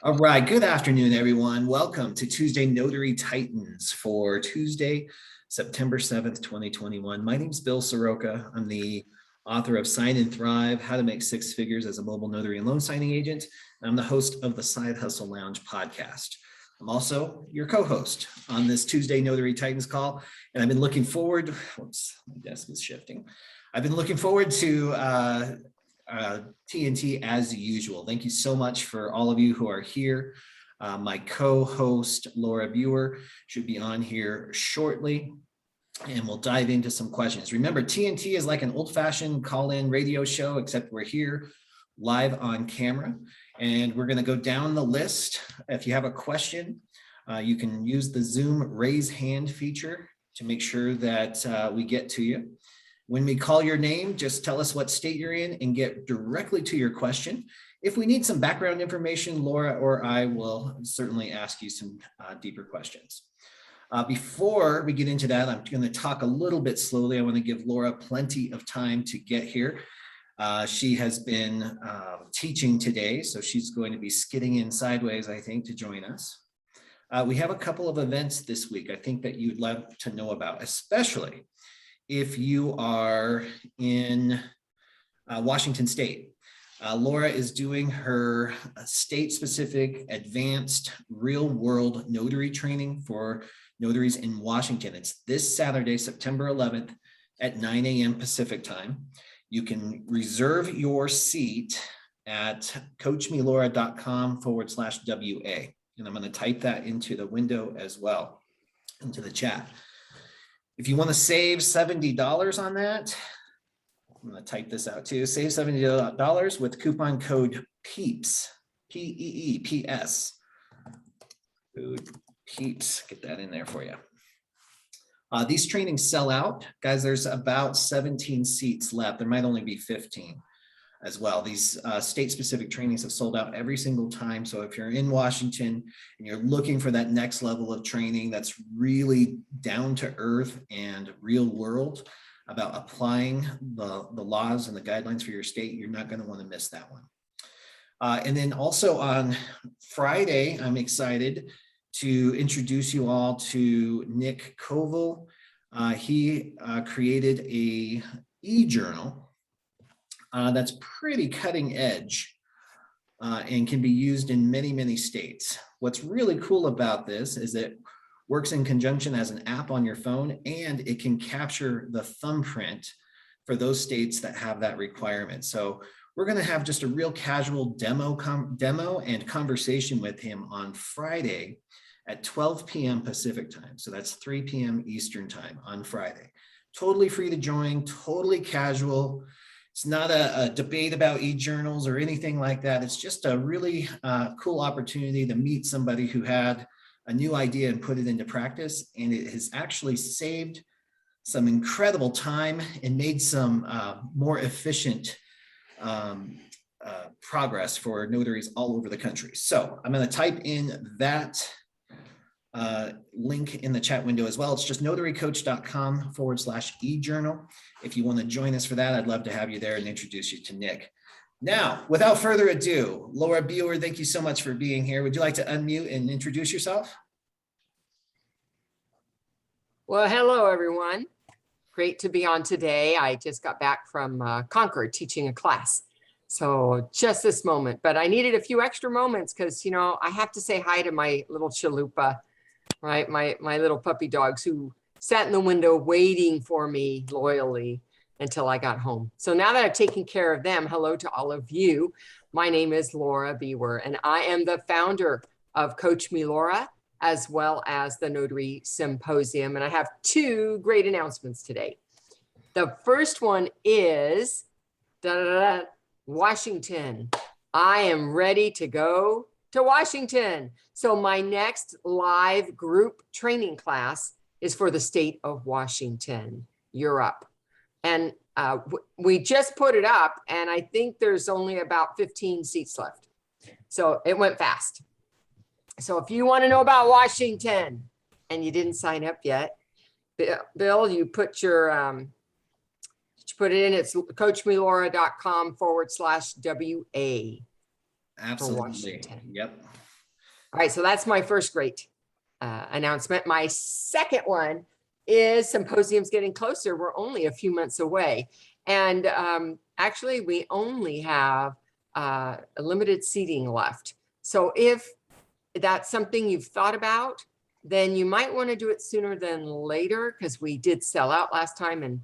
All right, good afternoon, everyone. Welcome to Tuesday Notary Titans for Tuesday, September 7th, 2021. My name is Bill Soroka. I'm the author of Sign and Thrive, How to Make Six Figures as a Mobile Notary and Loan Signing Agent. And I'm the host of the Side Hustle Lounge podcast. I'm also your co-host on this Tuesday Notary Titans call. And I've been looking forward, whoops, my desk is shifting. I've been looking forward to TNT as usual. Thank you so much for all of you who are here. My co-host Laura Biewer should be on here shortly, and we'll dive into some questions. Remember, TNT is like an old-fashioned call-in radio show, except we're here live on camera, and we're going to go down the list. If you have a question, you can use the Zoom raise hand feature to make sure that we get to you. When we call your name, just tell us what state you're in and get directly to your question. If we need some background information, Laura or I will certainly ask you some deeper questions. Before we get into that, I'm going to talk a little bit slowly. I want to give Laura plenty of time to get here. She has been teaching today, so she's going to be skidding in sideways, I think, to join us. We have a couple of events this week I think that you'd love to know about, especially if you are in Washington State. Laura is doing her state-specific advanced real-world notary training for notaries in Washington. It's this Saturday, September 11th at 9 a.m. Pacific time. You can reserve your seat at coachmelora.com/WA. And I'm going to type that into the window as well, into the chat. If you want to save $70 on that, I'm going to type this out too. Save $70 with coupon code PEEPS, P-E-E-P-S. Code PEEPS, get that in there for you. These trainings sell out. Guys, there's about 17 seats left. There might only be 15 as well. These state-specific trainings have sold out every single time. So if you're in Washington and you're looking for that next level of training that's really down to earth and real world about applying the laws and the guidelines for your state, you're not going to want to miss that one. And then also on Friday, I'm excited to introduce you all to Nick Koval. He created a e-journal that's pretty cutting edge and can be used in many, many states. What's really cool about this is it works in conjunction as an app on your phone, and it can capture the thumbprint for those states that have that requirement. So we're going to have just a real casual demo and conversation with him on Friday at 12 p.m. Pacific time. So that's 3 p.m. Eastern time on Friday. Totally free to join, totally casual. It's not a debate about e-journals or anything like that. It's just a really cool opportunity to meet somebody who had a new idea and put it into practice. And it has actually saved some incredible time and made some more efficient progress for notaries all over the country. So I'm going to type in that link in the chat window as well. It's just notarycoach.com/e-journal. If you want to join us for that, I'd love to have you there and introduce you to Nick. Now, without further ado, Laura Biewer, thank you so much for being here. Would you like to unmute and introduce yourself? Well, hello, everyone. Great to be on today. I just got back from Concord teaching a class. So just this moment, but I needed a few extra moments because, you know, I have to say hi to my little chalupa, right? My little puppy dogs who sat in the window waiting for me loyally until I got home. So now that I've taken care of them, hello to all of you. My name is Laura Biewer, and I am the founder of Coach Me Laura, as well as the Notary Symposium. And I have two great announcements today. The first one is Washington. I am ready to go to Washington. So my next live group training class is for the state of Washington. You're up. And we just put it up, and I think there's only about 15 seats left. So it went fast. So if you want to know about Washington and you didn't sign up yet, Bill, you put your put it in. It's coachmelora.com/WA. Absolutely. Yep. All right, so that's my first great announcement. My second one is symposium's getting closer. We're only a few months away. And actually, we only have a limited seating left. So if that's something you've thought about, then you might want to do it sooner than later, because we did sell out last time and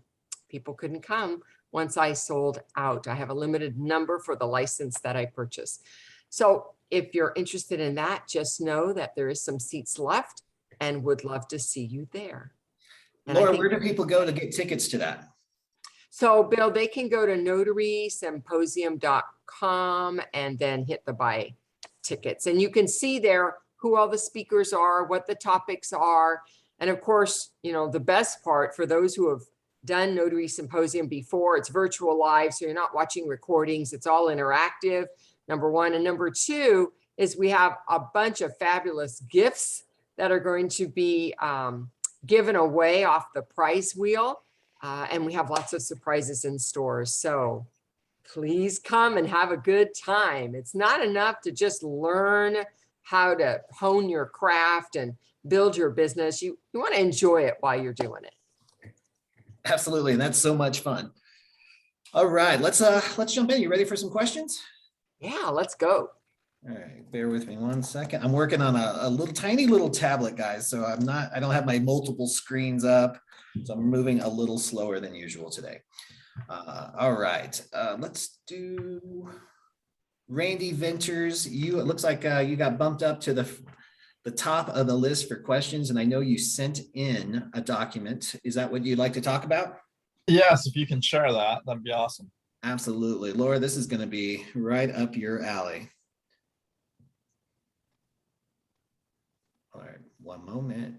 people couldn't come once I sold out. I have a limited number for the license that I purchased. So if you're interested in that, just know that there is some seats left and would love to see you there. And Laura, where do people go to get tickets to that? So Bill, they can go to notarysymposium.com and then hit the buy tickets. And you can see there who all the speakers are, what the topics are. And of course, you know, the best part for those who have done Notary Symposium before, it's virtual live, so you're not watching recordings. It's all interactive, number one. And number two is we have a bunch of fabulous gifts that are going to be given away off the prize wheel. And we have lots of surprises in stores. So please come and have a good time. It's not enough to just learn how to hone your craft and build your business. You want to enjoy it while you're doing it. Absolutely. And that's so much fun. All right, let's jump in. You ready for some questions? Yeah, let's go. All right, bear with me 1 second. I'm working on a little tiny little tablet, guys. So I don't have my multiple screens up. So I'm moving a little slower than usual today. All right, let's do Randy Ventures. It looks like you got bumped up to the top of the list for questions. And I know you sent in a document. Is that what you'd like to talk about? Yes, if you can share that, that'd be awesome. Absolutely. Laura, this is going to be right up your alley. All right, one moment.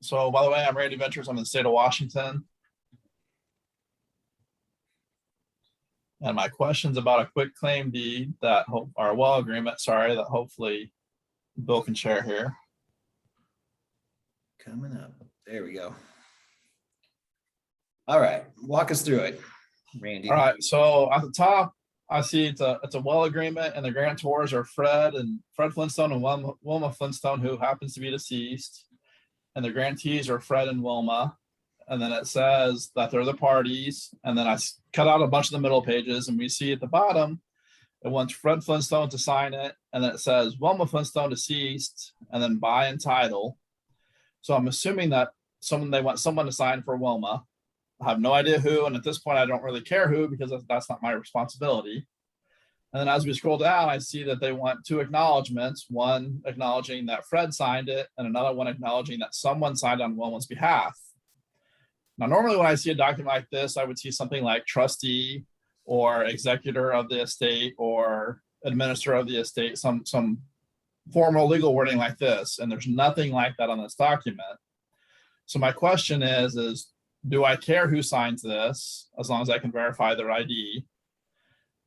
So by the way, I'm Randy Ventures. I'm in the state of Washington. And my question's about a quick claim deed that, or a well agreement, sorry, that hopefully Bill can share here. Coming up. There we go. All right, walk us through it, Randy. All right, so at the top, I see it's a well agreement, and the guarantors are Fred Flintstone and Wilma Flintstone, who happens to be deceased. And the grantees are Fred and Wilma. And then it says that they're the parties. And then I cut out a bunch of the middle pages, and we see at the bottom, it wants Fred Flintstone to sign it. And then it says Wilma Flintstone deceased, and then by and title. So I'm assuming that they want someone to sign for Wilma. I have no idea who. And at this point, I don't really care who, because that's not my responsibility. And then as we scroll down, I see that they want two acknowledgements, one acknowledging that Fred signed it, and another one acknowledging that someone signed on Wilma's behalf. Now, normally when I see a document like this, I would see something like trustee or executor of the estate or administrator of the estate, some formal legal wording like this. And there's nothing like that on this document. So my question is do I care who signs this, as long as I can verify their ID?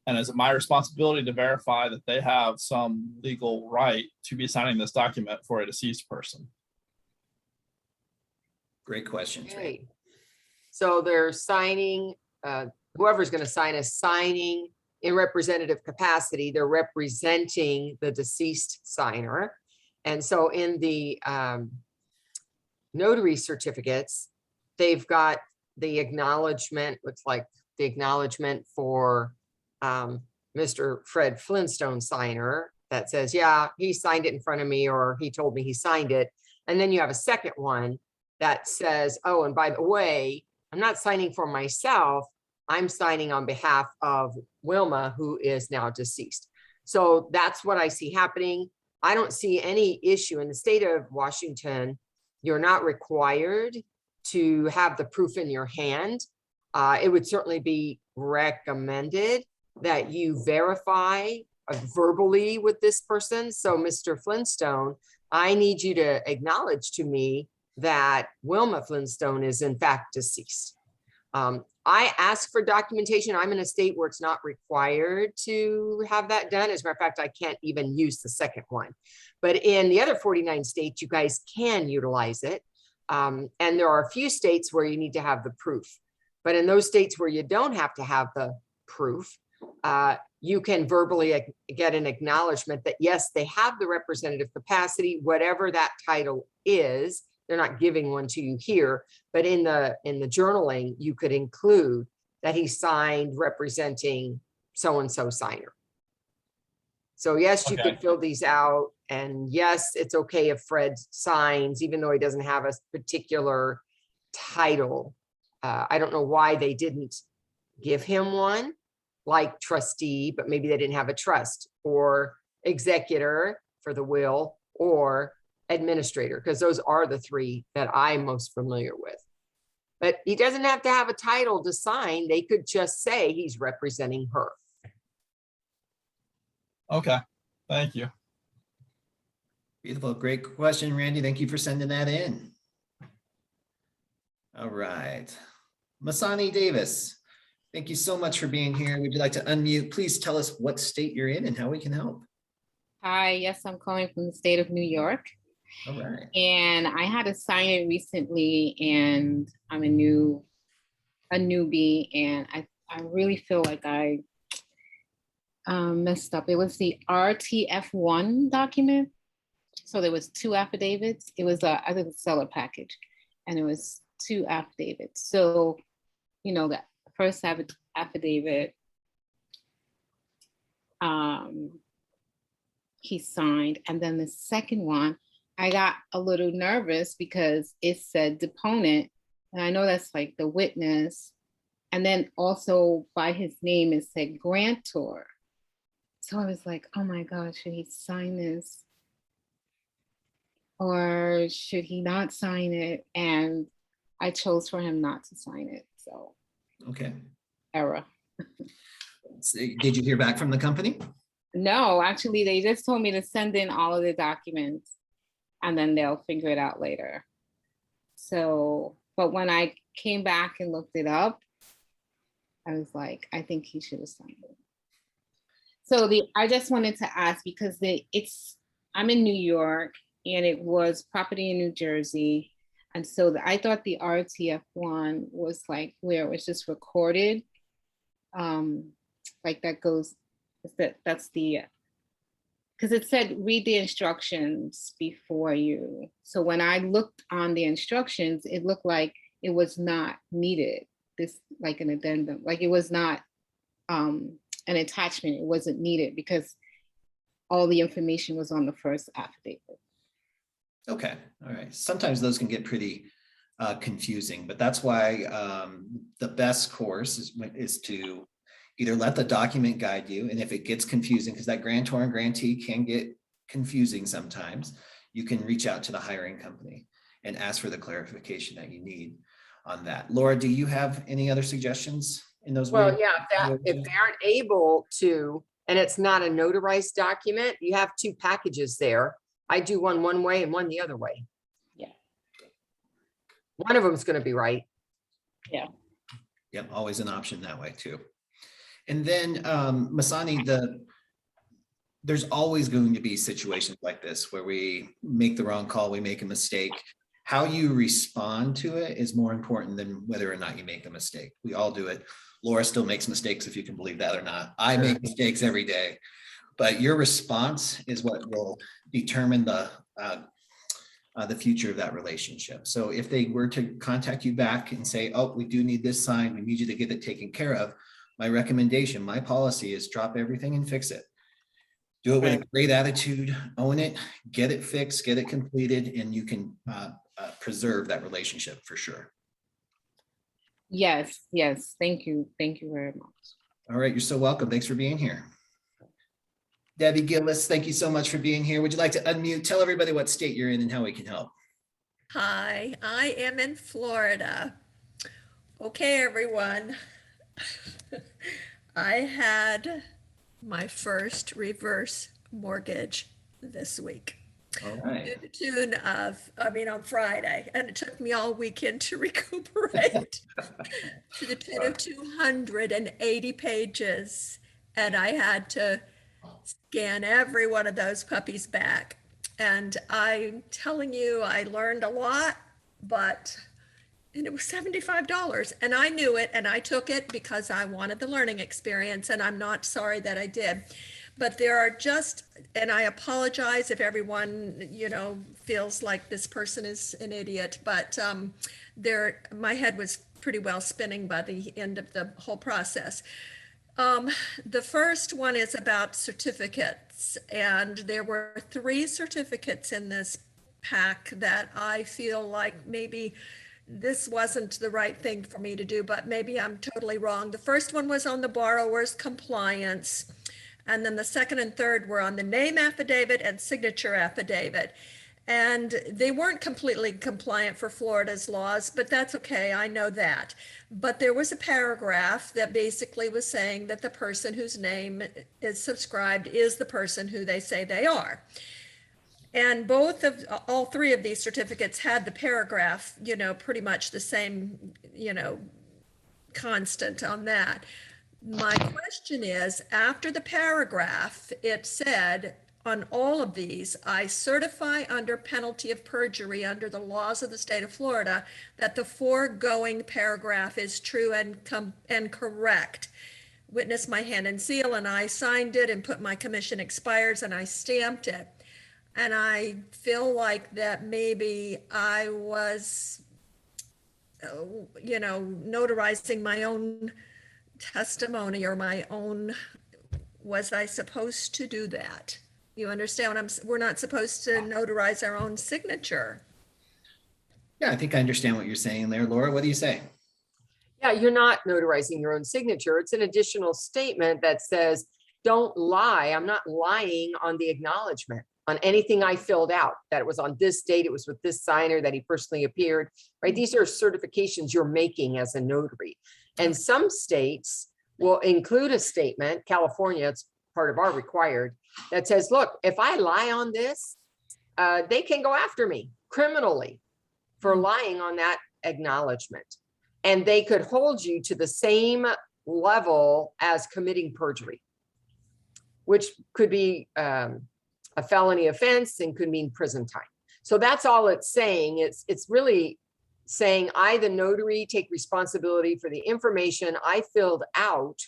And is it my responsibility to verify that they have some legal right to be signing this document for a deceased person? Great questions. Okay. So they're signing, whoever's going to sign is signing in representative capacity. They're representing the deceased signer. And so in the notary certificates, they've got the acknowledgement, looks like the acknowledgement for Mr. Fred Flintstone signer that says, yeah, he signed it in front of me, or he told me he signed it. And then you have a second one that says, oh, and by the way, I'm not signing for myself. I'm signing on behalf of Wilma, who is now deceased. So that's what I see happening. I don't see any issue in the state of Washington. You're not required to have the proof in your hand. It would certainly be recommended that you verify verbally with this person. So Mr. Flintstone, I need you to acknowledge to me that Wilma Flintstone is in fact deceased. I ask for documentation. I'm in a state where it's not required to have that done. As a matter of fact, I can't even use the second one. But in the other 49 states, you guys can utilize it. And there are a few states where you need to have the proof. But in those states where you don't have to have the proof, you can verbally get an acknowledgement that yes, they have the representative capacity, whatever that title is. They're not giving one to you here, but in the journaling, you could include that he signed representing so-and-so signer. So yes, you Okay. could fill these out, and yes, it's okay if Fred signs, even though he doesn't have a particular title. I don't know why they didn't give him one, like trustee, but maybe they didn't have a trust, or executor for the will, or administrator, because those are the three that I'm most familiar with. But he doesn't have to have a title to sign. They could just say he's representing her. Okay, thank you. Beautiful. Great question, Randy. Thank you for sending that in. All right. Masani Davis, thank you so much for being here. Would you like to unmute? Please tell us what state you're in and how we can help. Hi, yes, I'm calling from the state of New York. All right. And I had to sign it recently, and I'm a newbie, and I really feel like I messed up. It was the RTF1 document. So there was 2 affidavits. It was I think a seller package, and it was 2 affidavits. So, you know, the first affidavit, he signed, and then the second one, I got a little nervous because it said deponent, and I know that's like the witness, and then also by his name it said grantor. So I was like, oh my God, should he sign this or should he not sign it? And I chose for him not to sign it. So Okay. error. So, did you hear back from the company? No, actually, they just told me to send in all of the documents and then they'll figure it out later. So, but when I came back and looked it up, I was like, I think he should have signed it. So I just wanted to ask because I'm in New York and it was property in New Jersey. And so I thought the RTF one was like where it was just recorded. Like that goes, that's the, because it said read the instructions before you. So when I looked on the instructions, it looked like it was not needed. This like an addendum, like it was not an attachment. It wasn't needed because all the information was on the first affidavit. Okay. All right. Sometimes those can get pretty confusing, but that's why the best course is to either let the document guide you, and if it gets confusing, because that grantor and grantee can get confusing sometimes, you can reach out to the hiring company and ask for the clarification that you need on that. Laura, do you have any other suggestions in those? Well, yeah, if they aren't able to, and it's not a notarized document, you have 2 packages there. I do one way and one the other way. Yeah. One of them is going to be right. Yeah. Yep, always an option that way too. And then Masani, there's always going to be situations like this where we make the wrong call, we make a mistake. How you respond to it is more important than whether or not you make a mistake. We all do it. Laura still makes mistakes, if you can believe that or not. I make mistakes every day, but your response is what will determine the future of that relationship. So if they were to contact you back and say, oh, we do need this signed, we need you to get it taken care of, my recommendation, my policy is drop everything and fix it. Do it with a great attitude, own it, get it fixed, get it completed, and you can preserve that relationship for sure. Yes, yes. Thank you. Thank you very much. All right, you're so welcome. Thanks for being here. Debbie Gillis, thank you so much for being here. Would you like to unmute? Tell everybody what state you're in and how we can help. Hi, I am in Florida. Okay, everyone. I had my first reverse mortgage this week. All right. To the tune of, on Friday, and it took me all weekend to recuperate. To the tune of 280 pages. And I had to scan every one of those puppies back. And I'm telling you, I learned a lot, but and it was $75. And I knew it and I took it because I wanted the learning experience, and I'm not sorry that I did. But there are just, and I apologize if everyone, feels like this person is an idiot, but my head was pretty well spinning by the end of the whole process. The first one is about certificates, and there were 3 certificates in this pack that I feel like maybe this wasn't the right thing for me to do, but maybe I'm totally wrong. The first one was on the borrower's compliance, and then the second and third were on the name affidavit and signature affidavit. And they weren't completely compliant for Florida's laws, but that's okay, I know that. But there was a paragraph that basically was saying that the person whose name is subscribed is the person who they say they are. And all 3 of these certificates had the paragraph, pretty much the same, constant on that. My question is, after the paragraph, it said, on all of these, I certify under penalty of perjury under the laws of the state of Florida that the foregoing paragraph is true and correct. Witness my hand and seal, and I signed it and put my commission expires and I stamped it. And I feel like that maybe I was, notarizing my own testimony or was I supposed to do that? You understand we're not supposed to notarize our own signature. Yeah, I think I understand what you're saying there. Laura, what do you say? Yeah, you're not notarizing your own signature. It's an additional statement that says, don't lie. I'm not lying on the acknowledgement on anything I filled out, that it was on this date, it was with this signer, that he personally appeared, right? These are certifications you're making as a notary. And some states will include a statement, California, it's part of our required, that says, look, if I lie on this, they can go after me criminally for lying on that acknowledgement. And they could hold you to the same level as committing perjury, which could be a felony offense and could mean prison time. So that's all it's saying. It's really saying I, the notary, take responsibility for the information I filled out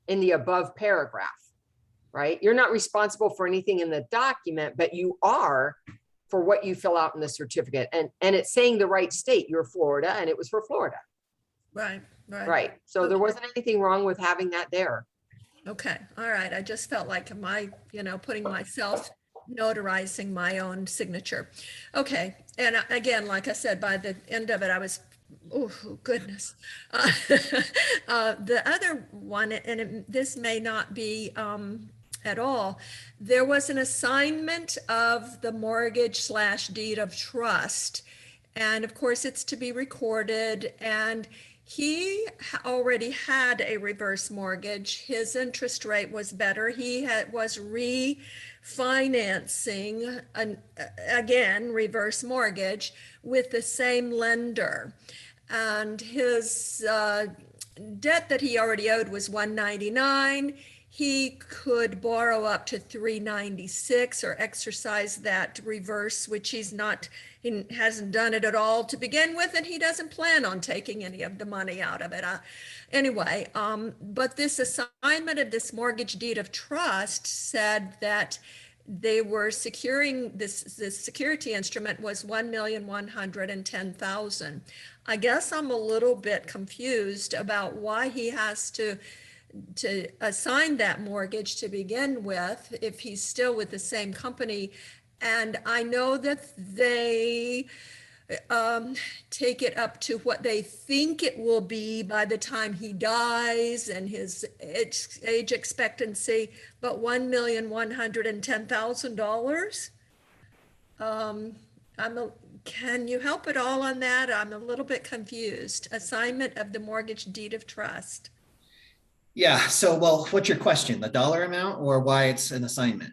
in the above paragraph, right? You're not responsible for anything in the document, but you are for what you fill out in the certificate. And it's saying the right state, you're Florida, and it was for Florida. Right. So there wasn't anything wrong with having that there. Okay, all right. I just felt like, am I, putting myself, notarizing my own signature? Okay, and again, like I said, by the end of it, I was, oh goodness. The other one, and this may not be at all, there was an assignment of the mortgage / deed of trust. And of course, it's to be recorded, and he already had a reverse mortgage. His interest rate was better. He was refinancing again reverse mortgage with the same lender, and his debt that he already owed was $199. He could borrow up to $396 or exercise that reverse, which he hasn't done it at all to begin with, and he doesn't plan on taking any of the money out of it. Anyway, but this assignment of this mortgage deed of trust said that they were securing this security instrument was $1,110,000. I guess I'm a little bit confused about why he has to assign that mortgage to begin with if he's still with the same company. And I know that they take it up to what they think it will be by the time he dies and his age expectancy, but $1,110,000. Can you help at all on that? I'm a little bit confused. Assignment of the mortgage deed of trust. Yeah, so, well, what's your question? The dollar amount or why it's an assignment?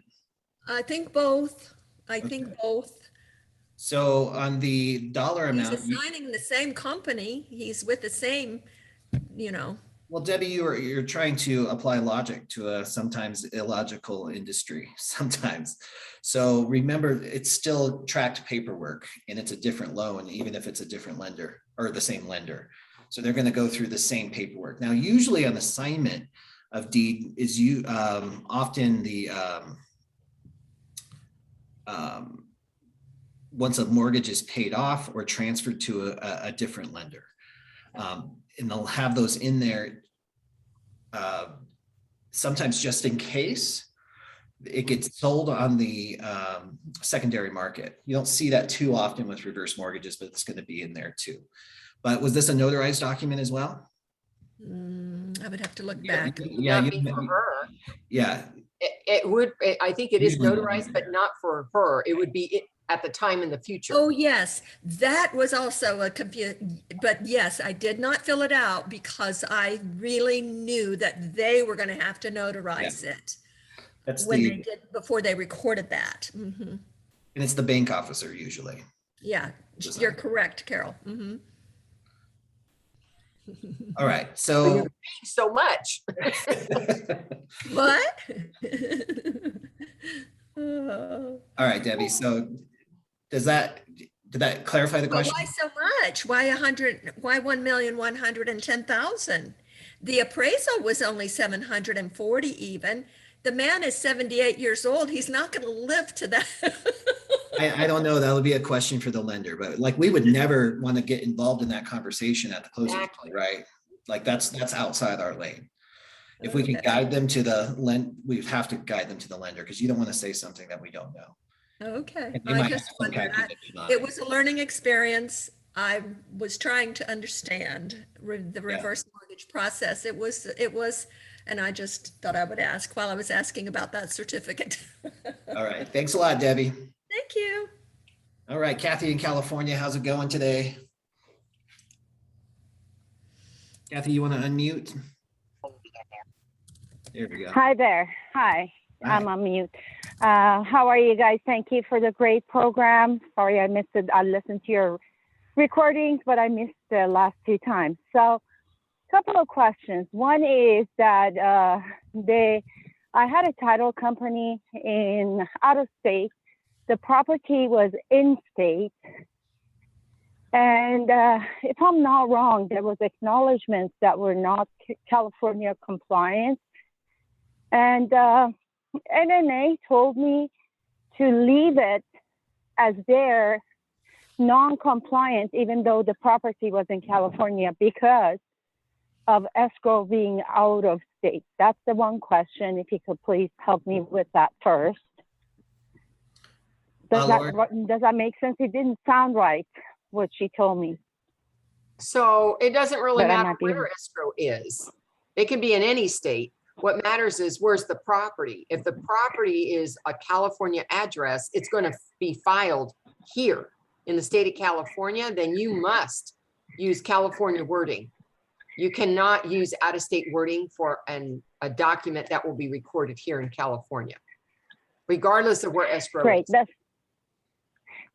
I think both. Think both. So on the dollar amount, He's assigning the same company. He's with the same, Well, Debbie, you're trying to apply logic to a sometimes illogical industry, sometimes. So remember, it's still tracked paperwork and it's a different loan, even if it's a different lender or the same lender. So they're going to go through the same paperwork. Now, usually an assignment of deed is often the once a mortgage is paid off or transferred to a different lender. And they'll have those in there sometimes just in case it gets sold on the secondary market. You don't see that too often with reverse mortgages, but it's going to be in there too. But was this a notarized document as well? I would have to look back. Yeah, Not be for her. yeah. It would, I think it is Usually notarized, but not for her. It would be at the time in the future. Oh, yes, that was also a but yes, I did not fill it out because I really knew that they were going to have to notarize it That's when the, they did, before they recorded that. and it's the bank officer usually. Yeah, Just you're like- correct, Carol. All right, But so you've changed so much. What? Oh. all right, Debbie. So did that clarify the But question? why so much? Why 1,110,000? The appraisal was only 740 even. The man is 78 years old. He's not going to live to that. I don't know. That would be a question for the lender, but like we would never want to get involved in that conversation at the closing, Exactly. right? Like that's outside our lane. If we can Okay. guide them to the we have to guide them to the lender because you don't want to say something that we don't know. Okay, And they I might just have some wondered. calculation on It was a learning experience. I was trying to understand the Yeah. reverse mortgage process. It was, and I just thought I would ask while I was asking about that certificate. All right. Thanks a lot, Debbie. Thank you. All right, Kathy in California, how's it going today? Kathy, you want to unmute? There we go. Hi there. Hi. Hi. I'm on mute. How are you guys? Thank you for the great program. Sorry I missed it. I listened to your recordings, but I missed the last two times. So a couple of questions. One is that I had a title company in out of state. The property was in state. And if I'm not wrong, there was acknowledgements that were not California compliant. And NNA told me to leave it as their non-compliant, even though the property was in California because of escrow being out of state. That's the one question. If you could please help me with that first. Does that make sense? It didn't sound right, what she told me. So it doesn't really But I matter might be- where escrow is. It can be in any state. What matters is where's the property. If the property is a California address, it's going to be filed here in the state of California, then you must use California wording. You cannot use out-of-state wording for a document that will be recorded here in California, regardless of where escrow Great. is.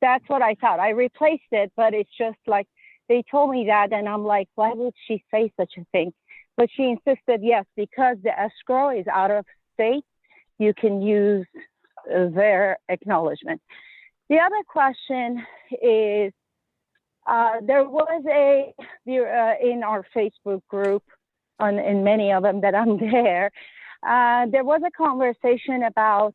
That's what I thought. I replaced it, but it's just like they told me that, and I'm like, why would she say such a thing? But she insisted, yes, because the escrow is out of state, you can use their acknowledgement. The other question is, there was in our Facebook group, in many of them that I'm there was a conversation about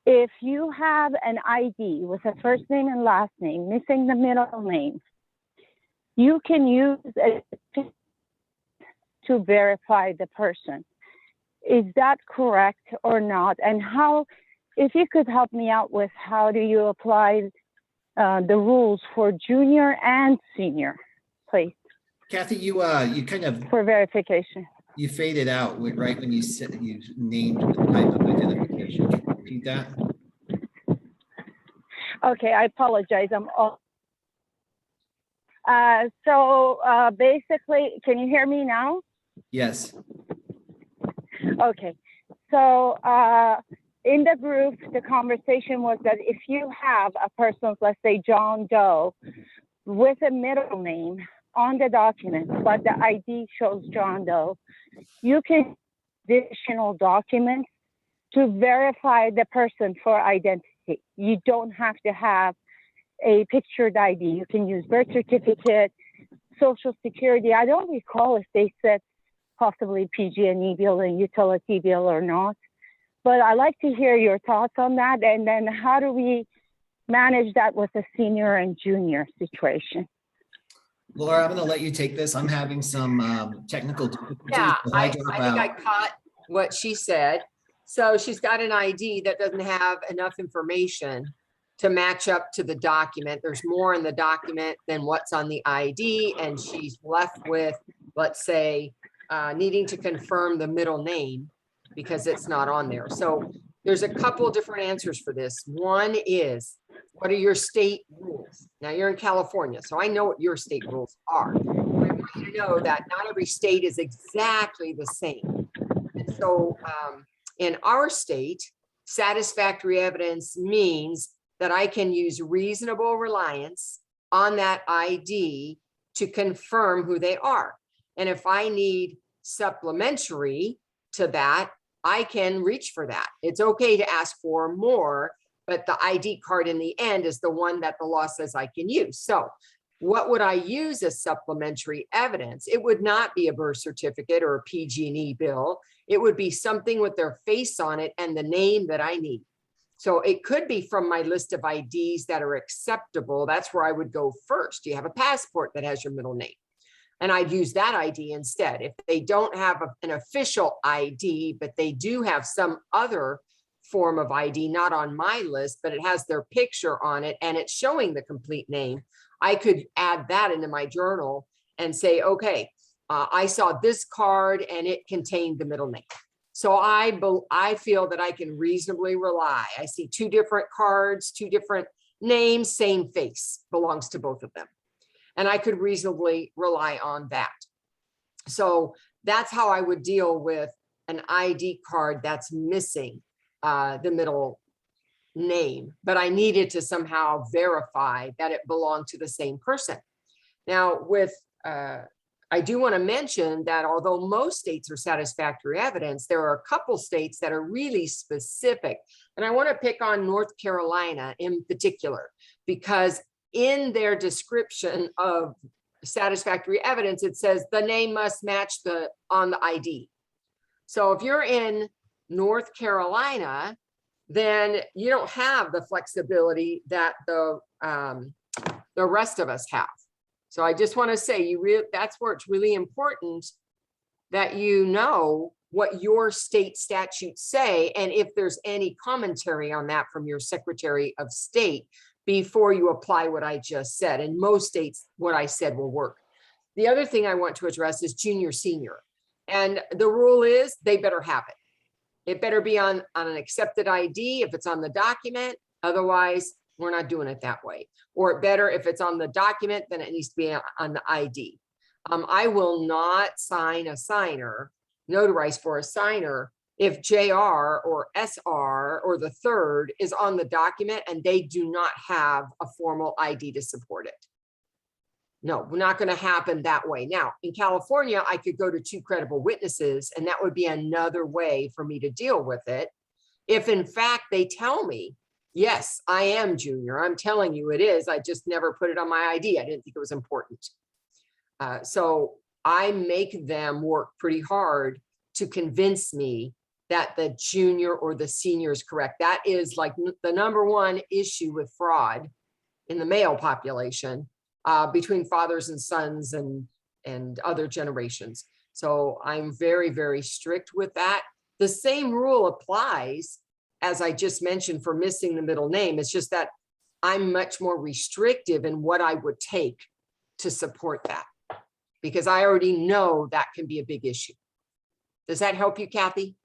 if you have an ID with a first name and last name, missing the middle name, you can use it to verify the person. Is that correct or not? And how, if you could help me out with how do you apply the rules for junior and senior, please, Kathy, you kind of, for verification. you faded out right when you said you named the type of identification. Can you repeat that? Okay, I apologize. I'm all. So basically, can you hear me now? Yes. Okay, so in the group, the conversation was that if you have a person, let's say John Doe, with a middle name, on the document, but the ID shows John Doe, you can additional documents to verify the person for identity. You don't have to have a pictured ID. You can use birth certificate, social security. I don't recall if they said possibly PG&E bill and utility bill or not, but I'd like to hear your thoughts on that. And then how do we manage that with a senior and junior situation? Laura, I'm going to let you take this. I'm having some technical difficulties. Yeah, so I drop think I out. caught what she said. So she's got an ID that doesn't have enough information to match up to the document. There's more in the document than what's on the ID, and she's left with, let's say, needing to confirm the middle name because it's not on there. So there's a couple different answers for this. One is, what are your state rules? Now you're in California, so I know what your state rules are. I want you to know that not every state is exactly the same. And so in our state, satisfactory evidence means that I can use reasonable reliance on that ID to confirm who they are. And if I need supplementary to that, I can reach for that. It's okay to ask for more, but the ID card in the end is the one that the law says I can use. So what would I use as supplementary evidence? It would not be a birth certificate or a PG&E bill. It would be something with their face on it and the name that I need. So it could be from my list of IDs that are acceptable. That's where I would go first. You have a passport that has your middle name, and I'd use that ID instead. If they don't have an official ID, but they do have some other form of ID, not on my list, but it has their picture on it and it's showing the complete name, I could add that into my journal and say, okay, I saw this card and it contained the middle name. So I feel that I can reasonably rely. I see two different cards, two different names, same face, belongs to both of them. And I could reasonably rely on that. So that's how I would deal with an ID card that's missing the middle name, but I needed to somehow verify that it belonged to the same person. Now with, I do want to mention that although most states are satisfactory evidence, there are a couple states that are really specific. And I want to pick on North Carolina in particular, because in their description of satisfactory evidence, it says the name must match on the ID. So if you're in North Carolina, then you don't have the flexibility that the rest of us have. So I just want to say that's where it's really important that you know what your state statutes say, and if there's any commentary on that from your Secretary of State before you apply what I just said. In most states, what I said will work. The other thing I want to address is junior, senior. And the rule is they better have it. It better be on an accepted ID if it's on the document. Otherwise, we're not doing it that way. Or it better, if it's on the document, then it needs to be on the ID. I will not sign a signer, notarize for a signer, if JR or SR or the third is on the document and they do not have a formal ID to support it. No, we're not going to happen that way. Now, in California, I could go to two credible witnesses, and that would be another way for me to deal with it. If in fact they tell me, yes, I am junior, I'm telling you it is, I just never put it on my ID. I didn't think it was important. So I make them work pretty hard to convince me that the junior or the senior is correct. That is like the number one issue with fraud in the male population, between fathers and sons and other generations. So I'm very, very strict with that. The same rule applies, as I just mentioned, for missing the middle name. It's just that I'm much more restrictive in what I would take to support that, because I already know that can be a big issue. Does that help you, Kathy?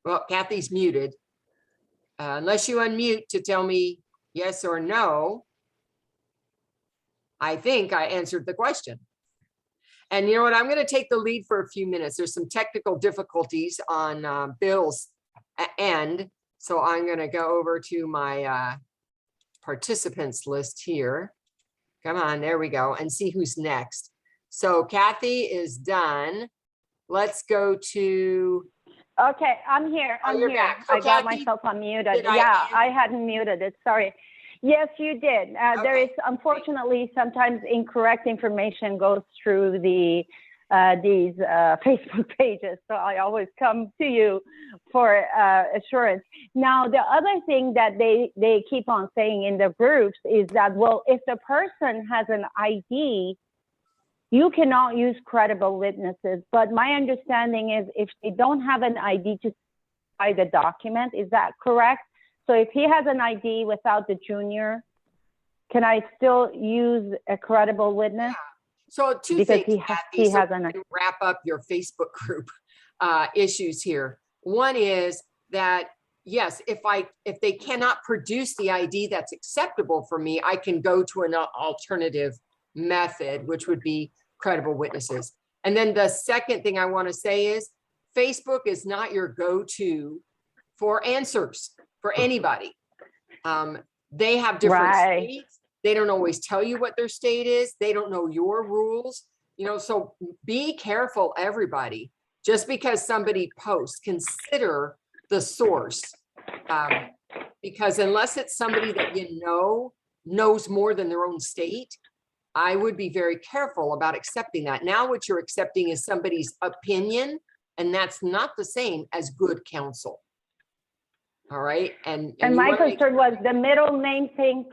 Well, Kathy's muted. Unless you unmute to tell me yes or no, I think I answered the question. And you know what? I'm going to take the lead for a few minutes. There's some technical difficulties on Bill's end. So I'm going to go over to my participants list here. Come on, there we go, and see who's next. So Kathy is done. Let's go to, Okay, I'm here. Oh, I'm you're here. back. So I got Kathy, myself unmuted. did I Yeah, end- I hadn't muted it. Sorry. Yes, you did. There Okay. is unfortunately sometimes incorrect information goes through these Facebook pages. So I always come to you for assurance. Now, the other thing that they keep on saying in the groups is that, well, if the person has an ID, you cannot use credible witnesses. But my understanding is if they don't have an ID to buy the document, is that correct? So if he has an ID without the junior, can I still use a credible witness? so two Because things, Kathy, he so has we an can wrap up your Facebook group issues here. One is that, yes, if they cannot produce the ID that's acceptable for me, I can go to an alternative method, which would be credible witnesses. And then the second thing I want to say is Facebook is not your go-to for answers for anybody. They have different Right. states. They don't always tell you what their state is. They don't know your rules, so be careful, everybody. Just because somebody posts, consider the source. Because unless it's somebody that knows more than their own state, I would be very careful about accepting that. Now what you're accepting is somebody's opinion, and that's not the same as good counsel. All right. And my concern was the middle name thing.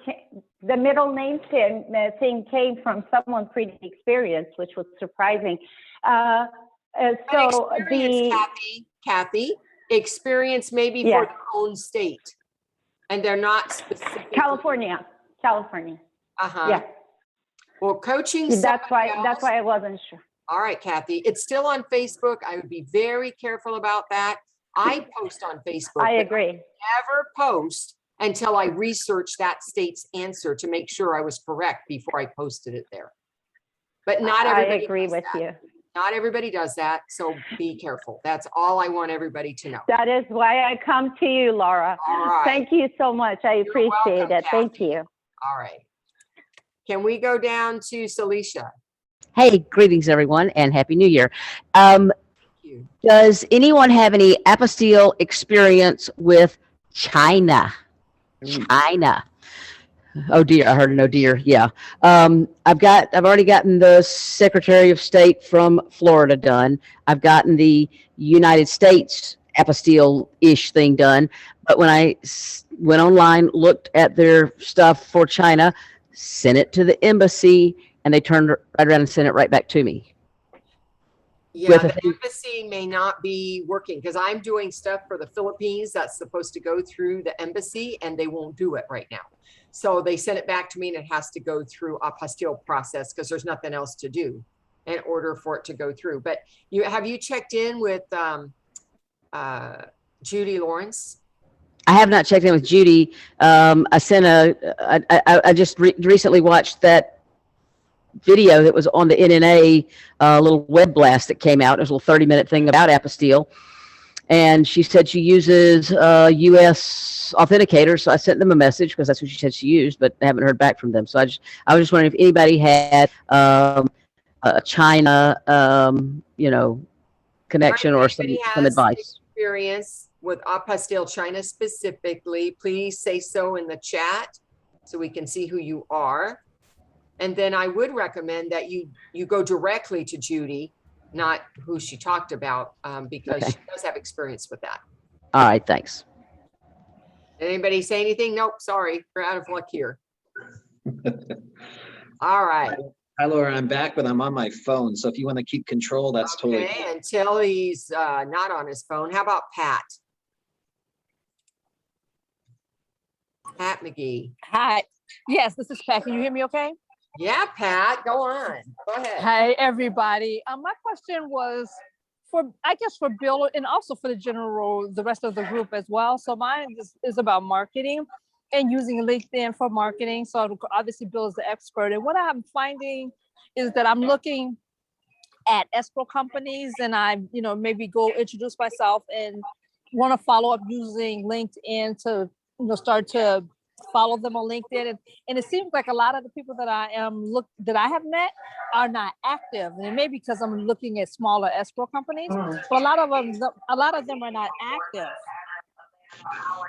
The middle name thing came from someone pretty experienced, which was surprising. So Kathy, experience maybe for their own state, and they're not specific. California. Uh-huh. Yeah. Well, coaching. That's why I wasn't sure. All right, Kathy. It's still on Facebook. I would be very careful about that. I post on Facebook. I agree. Never post until I research that state's answer to make sure I was correct before I posted it there. But not everybody. I agree with you. Not everybody does that, so be careful. That's all I want everybody to know. That is why I come to you, Laura. All right. Thank you so much. I appreciate it. Thank you. All right. Can we go down to Celicia? Hey, greetings, everyone, and Happy New Year. Thank you. Does anyone have any apostille experience with China? China. Oh dear, I heard an oh dear. Yeah. I've already gotten the Secretary of State from Florida done. I've gotten the United States apostille-ish thing done. But when I went online, looked at their stuff for China, sent it to the embassy, and they turned right around and sent it right back to me. Yeah, the embassy may not be working because I'm doing stuff for the Philippines that's supposed to go through the embassy, and they won't do it right now. So they sent it back to me, and it has to go through a apostille process because there's nothing else to do in order for it to go through. But have you checked in with Judy Lawrence? I have not checked in with Judy. I sent I just recently watched that video that was on the NNA little web blast that came out. It was a little 30-minute thing about apostille. And she said she uses U.S. authenticators. So I sent them a message because that's what she said she used, but I haven't heard back from them. So I was just wondering if anybody had a China, connection or some advice. Experience with apostille China specifically, please say so in the chat so we can see who you are. And then I would recommend that you go directly to Judy, not who she talked about, because she does have experience with that. All right, thanks. Did anybody say anything? Nope, sorry, we're out of luck here. All right. Hi, Laura, I'm back, but I'm on my phone. So if you want to keep control, that's totally Okay, fine. until he's not on his phone. How about Pat? Pat McGee. Hi. Yes, this is Pat. Can you hear me okay? Yeah, Pat, go on. Go ahead. Hi, everybody. My question was for Bill and also for the rest of the group as well. So mine is about marketing and using LinkedIn for marketing. So obviously Bill is the expert. And what I'm finding is that I'm looking at escrow companies and I, maybe go introduce myself and want to follow up using LinkedIn to, start to follow them on LinkedIn, and it seems like a lot of the people that I have met are not active, and it may be because I'm looking at smaller escrow companies, but a lot of them are not active. All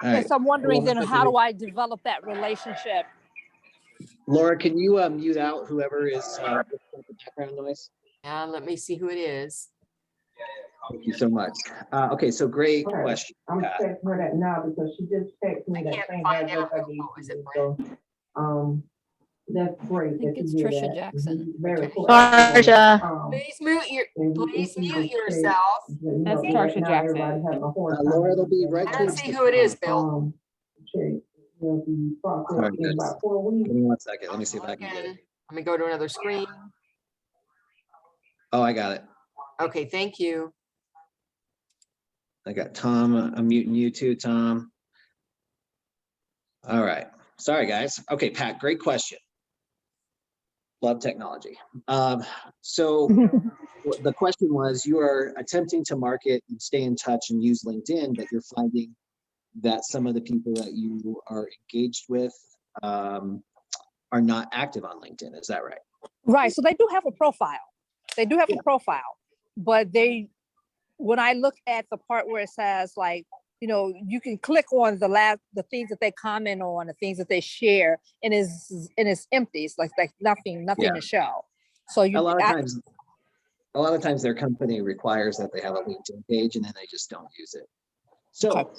right. And so I'm wondering Well, then, how do I develop that relationship? Laura, can you mute out whoever is with the background noise? Let me see who it is. Thank you so much. Okay, so great Okay, question. I'm texting her that now because she just texted me I that can't same find address out. I gave Oh, is it you. Brent? So, that's great. I think that it's you did Trisha that. Jackson. Very Okay. cool. Tarsha. Please mute and you- please if you mute just check, yourself. you know, That's right Tarsha now Jackson. everybody having a hard time Laura, they'll be getting right that. I don't towards see the who it is, Bill. Check will be processed Sorry, in guys. about 4 weeks. Give me 1 second. Let me see if I can get it. Again, let me go to another screen. Oh, I got it. Okay, thank you. I got Tom. I'm muting you too, Tom. All right. Sorry, guys. Okay, Pat, great question. Love technology. So the question was, you are attempting to market and stay in touch and use LinkedIn, but you're finding that some of the people that you are engaged with are not active on LinkedIn. Is that right? Right. So they do have a profile. They do have a profile, but when I look at the part where it says, like, you know, you can click on the things that they comment on, the things that they share, and it's empty. It's like nothing Yeah. to show. So A lot of times their company requires that they have a LinkedIn page and then they just don't use it. So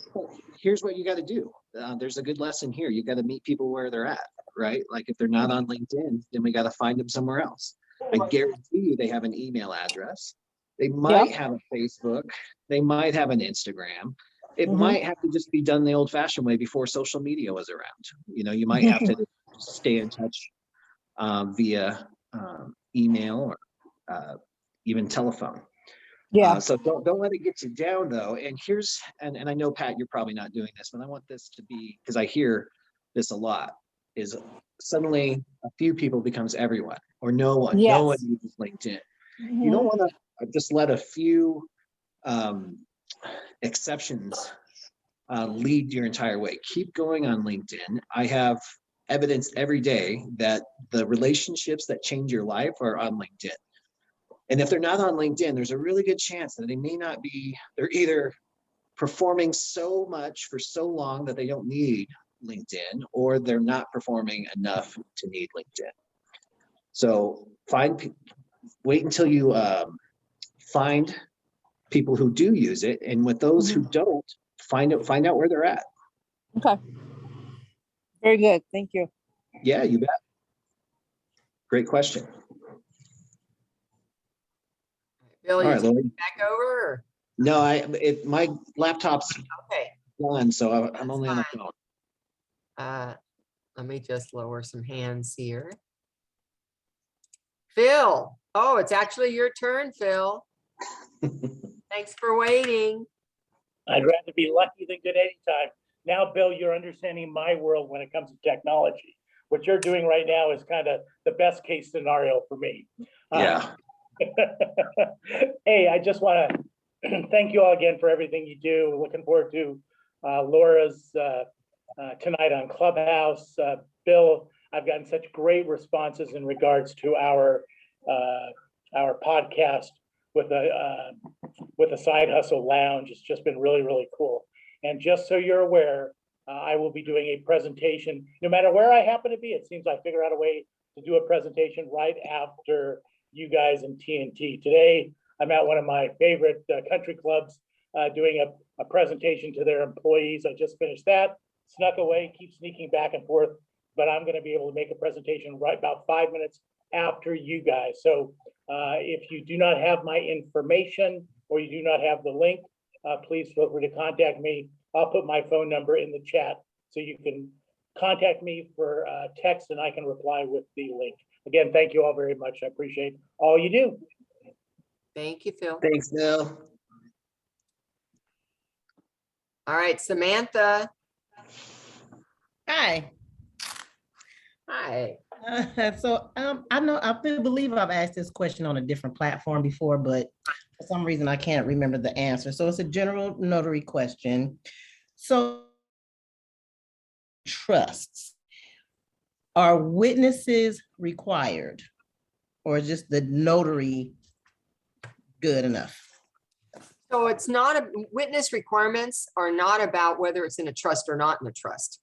here's what you got to do. There's a good lesson here. You got to meet people where they're at, right? Like if they're not on LinkedIn, then we got to find them somewhere else. I guarantee you they have an email address. They might have a Facebook. They might have an Instagram. It might have to just be done the old fashioned way before social media was around. You know, you might have to stay in touch via email or even telephone. So don't let it get you down though. And here's, and I know, Pat, you're probably not doing this, but I want this to be, because I hear this a lot, is suddenly a few people becomes everyone or no one uses LinkedIn. You don't want to just let a few exceptions lead your entire way. Keep going on LinkedIn. I have evidence every day that the relationships that change your life are on LinkedIn. And if they're not on LinkedIn, there's a really good chance that they may not be, they're either performing so much for so long that they don't need LinkedIn, or they're not performing enough to need LinkedIn. So wait until you find people who do use it. And with those who don't, find out where they're at. Okay. Very good. Thank you. Yeah, you bet. Great question. Bill, All you right, take Lori. it back over? Or? No, my laptop's Okay. done, so I'm only on the phone. Let me just lower some hands here. Phil. Oh, it's actually your turn, Phil. Thanks for waiting. I'd rather be lucky than good anytime. Now, Bill, you're understanding my world when it comes to technology. What you're doing right now is kind of the best case scenario for me. Yeah. Hey, I just want to thank you all again for everything you do. Looking forward to Laura's tonight on Clubhouse. Bill, I've gotten such great responses in regards to our podcast with a side hustle lounge. It's just been really, really cool. And just so you're aware, I will be doing a presentation, no matter where I happen to be. It seems I figure out a way to do a presentation right after you guys in TNT. Today, I'm at one of my favorite country clubs doing a presentation to their employees. I just finished that, snuck away, keep sneaking back and forth, but I'm going to be able to make a presentation right about 5 minutes after you guys. So if you do not have my information or you do not have the link, please feel free to contact me. I'll put my phone number in the chat so you can contact me for text and I can reply with the link. Again, thank you all very much. I appreciate all you do. Thank you, Phil. Thanks, Bill. All right, Samantha. Hi. Hi. I believe I've asked this question on a different platform before, but for some reason I can't remember the answer. So it's a general notary question. So trusts, are witnesses required? Or just the notary good enough? So it's not, witness requirements are not about whether it's in a trust or not in a trust.